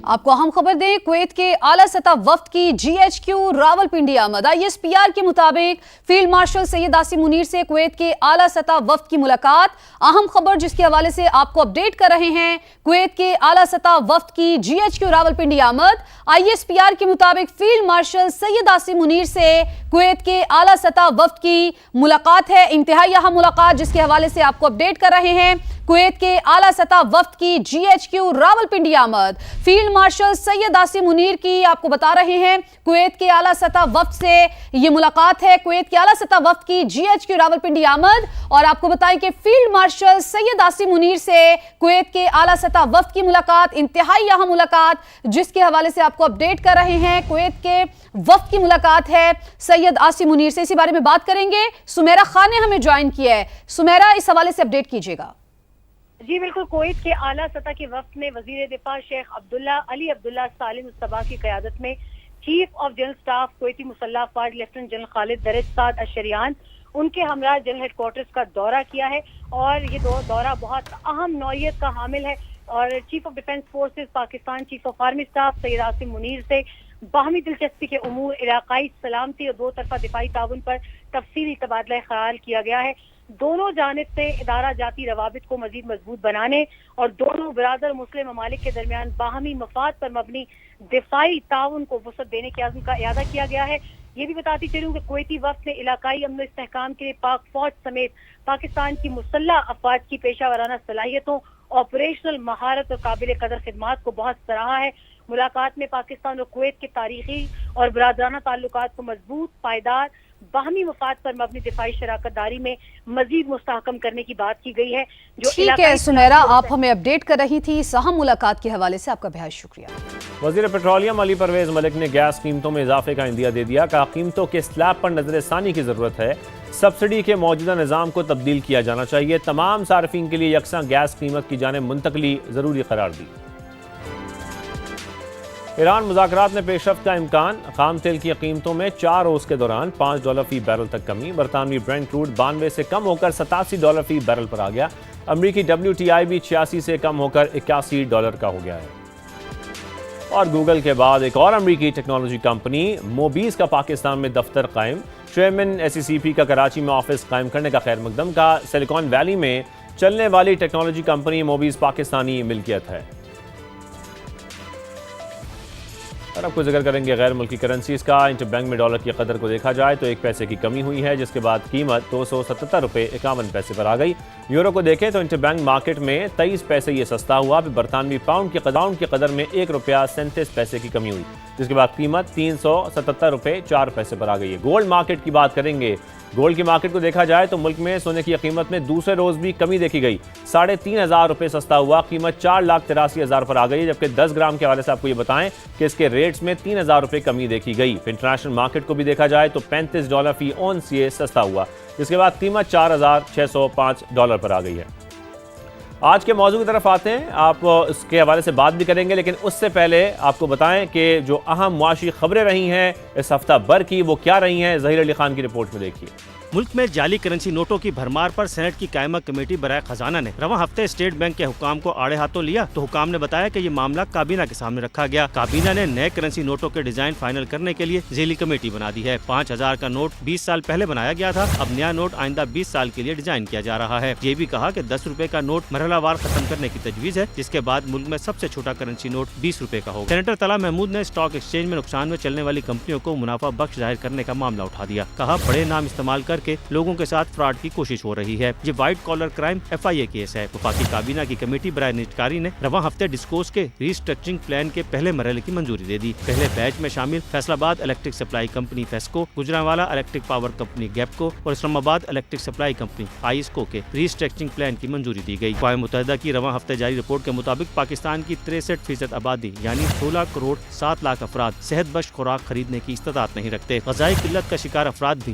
آپ کو اہم خبر دیں، کویت کے اعلیٰ سطح وفد کی GHQ راولپنڈی آمد۔ ISPR کے مطابق فیلڈ مارشل سید عاصم منیر سے کویت کے اعلیٰ سطح وفد کی ملاقات۔ اہم خبر جس کے حوالے سے آپ کو اپڈیٹ کر رہے ہیں، کویت کے اعلیٰ سطح وفد کی GHQ راولپنڈی آمد۔ ISPR کے مطابق فیلڈ مارشل سید عاصم منیر سے کویت کے اعلیٰ سطح وفد کی ملاقات ہے، انتہائی اہم ملاقات جس کے حوالے سے آپ کو اپڈیٹ کر رہے ہیں۔ کویت کے اعلیٰ سطح وفد کی GHQ راولپنڈی آمد۔ فیلڈ مارشل سید عاصم منیر کی آپ کو بتا رہے ہیں، کویت کے اعلیٰ سطح وفد سے یہ ملاقات ہے۔ کویت کے اعلیٰ سطح وفد کی GHQ راولپنڈی آمد، اور آپ کو بتائیں کہ فیلڈ مارشل سید عاصم منیر سے کویت کے اعلیٰ سطح وفد کی ملاقات انتہائی اہم ملاقات جس کے حوالے سے آپ کو اپڈیٹ کر رہے ہیں۔ کویت کے وفد کی ملاقات ہے سید عاصم منیر سے، اسی بارے میں بات کریں گے۔ سمیرہ خان نے ہمیں جوائن کیا ہے۔ سمیرہ، اس حوالے سے اپڈیٹ کیجیے گا۔ جی بالکل، کویت کے اعلیٰ سطح کے وفد نے وزیر دفاع شیخ علی عبداللہ سالم الصباح کی قیادت میں چیف آف جنرل سٹاف کویتی مسلح افواج لیفٹیننٹ جنرل خالد درج سعد الشریعان ان کے ہمراہ جنرل ہیڈ کوارٹرز کا دورہ کیا ہے، اور یہ دورہ بہت اہم نوعیت کا حامل ہے، اور chief of defence forces Pakistan chief of army staff Syed Asim Munir سے باہمی دلچسپی کے امور، علاقائی سلامتی اور دو طرفہ دفاعی تعاون پر تفصیلی تبادلہ خیال کیا گیا ہے۔ دونوں جانب سے ادارہ جاتی روابط کو مزید مضبوط بنانے اور دونوں برادر مسلم ممالک کے درمیان باہمی مفاد پر مبنی دفاعی تعاون کو وسعت دینے کے عزم کا اعادہ کیا گیا ہے۔ یہ بھی بتاتی چلوں کہ کویتی وفد نے علاقائی امن و استحکام کے لیے پاک فوج سمیت پاکستان کی مسلح افواج کی پیشہ ورانہ صلاحیتوں، آپریشنل مہارت اور قابل قدر خدمات کو بہت سراہا ہے۔ ملاقات میں پاکستان اور کویت کے تاریخی اور برادرانہ تعلقات کو مضبوط، پائیدار، باہمی مفاد پر مبنی دفاعی شراکت داری میں مزید مستحکم کرنے کی بات کی گئی ہے۔ جو ٹھیک ہے سمیرہ، آپ ہمیں اپڈیٹ کر رہی تھی اس اہم ملاقات کے حوالے سے، آپ کا بہت شکریہ۔ وزیر پیٹرولیم علی پرویز ملک نے گیس قیمتوں میں اضافے کا عندیہ دے دیا، کہا قیمتوں کے سلیب پر نظر ثانی کی ضرورت ہے، سبسڈی کے موجودہ نظام کو تبدیل کیا جانا چاہیے، تمام صارفین کے لیے یکساں گیس قیمت کی جانب منتقلی ضروری قرار دی۔ ایران مذاکرات میں پیش رفت کا امکان، خام تیل کی قیمتوں میں 4 روز کے دوران $5 فی بیرل تک کمی، برطانوی برینٹ کروڈ 92 سے کم ہو کر $87 فی بیرل پر آ گیا، امریکی WTI بھی 86 سے کم ہو کر $81 کا ہو گیا ہے۔ اور گوگل کے بعد ایک اور امریکی ٹیکنالوجی کمپنی موبیز کا پاکستان میں دفتر قائم، چیئرمین SECP کا کراچی میں آفس قائم کرنے کا خیر مقدم، کا سلیکان ویلی میں چلنے والی ٹیکنالوجی کمپنی موبیز پاکستانی ملکیت ہے۔ اور اب کو ذکر کریں گے غیر ملکی کرنسیز کا۔ انٹر بینک میں ڈالر کی قدر کو دیکھا جائے تو 1 پیسے کی کمی ہوئی ہے، جس کے بعد قیمت $277.51 پر آ گئی۔ یورو کو دیکھیں تو انٹر بینک مارکیٹ میں 23 پیسے یہ سستا ہوا، پھر برطانوی پاؤنڈ کی قدر میں $1.37 کی کمی ہوئی، جس کے بعد قیمت $377.04 پر آ گئی ہے۔ گولڈ مارکیٹ کی بات کریں گے۔ گولڈ کی مارکیٹ کو دیکھا جائے تو ملک میں سونے کی قیمت میں دوسرے روز بھی کمی دیکھی گئی، $3,500 سستا ہوا، قیمت $4,83,000 پر آ گئی، جبکہ 10 گرام کے حوالے سے آپ کو یہ بتائیں کہ اس کے ریٹس میں $3,000 کمی دیکھی گئی۔ انٹرنیشنل مارکیٹ کو بھی دیکھا جائے تو $35 فی اونس یہ سستا ہوا، جس کے بعد قیمت $4,605 پر آ گئی ہے۔ آج کے موضوع کی طرف آتے ہیں، آپ اس کے حوالے سے بات بھی کریں گے، لیکن اس سے پہلے آپ کو بتائیں کہ جو اہم معاشی خبریں رہی ہیں اس ہفتہ بھر کی وہ کیا رہی ہیں، ظہیر علی خان کی رپورٹ میں دیکھیے۔ ملک میں جعلی کرنسی نوٹوں کی بھرمار پر سینٹ کی قائمہ کمیٹی برائے خزانہ نے رواں ہفتے اسٹیٹ بینک کے حکام کو آڑے ہاتھوں لیا، تو حکام نے بتایا کہ یہ معاملہ کابینہ کے سامنے رکھا گیا۔ کابینہ نے نئے کرنسی نوٹوں کے ڈیزائن فائنل کرنے کے لیے ذیلی کمیٹی بنا دی ہے۔ 5,000 کا نوٹ 20 سال پہلے بنایا گیا تھا، اب نیا نوٹ آئندہ 20 سال کے لیے ڈیزائن کیا جا رہا ہے۔ یہ بھی کہا کہ $10 کا نوٹ مرحلہ وار ختم کرنے کی تجویز ہے، جس کے بعد ملک میں سب سے چھوٹا کرنسی نوٹ $20 کا ہوگا۔ سینیٹر طلعت محمود نے اسٹاک ایکسچینج میں نقصان میں چلنے والی کمپنیوں کو منافع بخش ظاہر کرنے کا معاملہ اٹھا دیا، کہا بڑے نام استعمال کر کے لوگوں کے ساتھ فراڈ کی کوشش ہو رہی ہے، یہ white collar crime FIA case ہے۔ وفاقی کابینہ کی کمیٹی برائے نجکاری نے رواں ہفتے ڈسکوز کے ری اسٹرکچرنگ پلان کے پہلے مرحلے کی منظوری دے دی۔ پہلے بیچ میں شامل Faisalabad electric supply company FESCO, Gujranwala electric power company گیپکو اور اسلام آباد الیکٹرک سپلائی کمپنی آئسکو کے ری اسٹرکچرنگ پلان کی منظوری دی گئی۔ اقوام متحدہ کی رواں ہفتے جاری رپورٹ کے مطابق پاکستان کی 63% آبادی یعنی 16 کروڑ 7 لاکھ افراد صحت بخش خوراک خریدنے کی استطاعت نہیں رکھتے۔ غذائی قلت کا شکار افراد بھی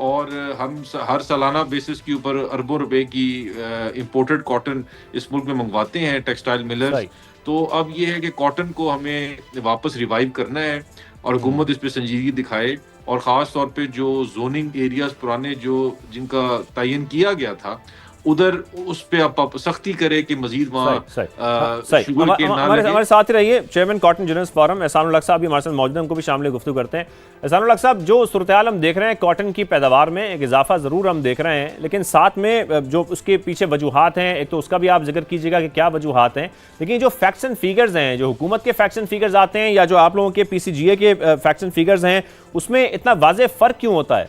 اور ہم ہر سالانہ بیسس کے اوپر اربوں روپے کی امپورٹڈ کاٹن اس ملک میں منگواتے ہیں ٹیکسٹائل ملرز. تو اب یہ ہے کہ کاٹن کو ہمیں واپس ریوائیو کرنا ہے اور حکومت اس پہ سنجیدگی دکھائے, اور خاص طور پہ جو زوننگ ایریاز پرانے جن کا تعین کیا گیا تھا ادھر اس پہ آپ سختی کرے کہ مزید وہاں شوگر کین نہ لگے. ہمارے ساتھ ہی رہیے چیئرمین کاٹن جرنلسٹ فورم احسان الحق صاحب بھی ہمارے ساتھ موجود ہیں, ان کو بھی شامل گفتگو کرتے ہیں. احسان الحق صاحب, جو صورتحال ہم دیکھ رہے ہیں کاٹن کی پیداوار میں ایک اضافہ ضرور ہم دیکھ رہے ہیں, لیکن ساتھ میں جو اس کے پیچھے وجوہات ہیں, ایک تو اس کا بھی آپ ذکر کیجیے گا کہ کیا وجوہات ہیں, لیکن جو فیکٹس اینڈ فیگرز ہیں, جو حکومت کے فیکٹس اینڈ فیگرز آتے ہیں یا جو آپ لوگوں کے پی سی جی اے کے فیکٹس اینڈ فیگرز ہیں, اس میں اتنا واضح فرق کیوں ہوتا ہے؟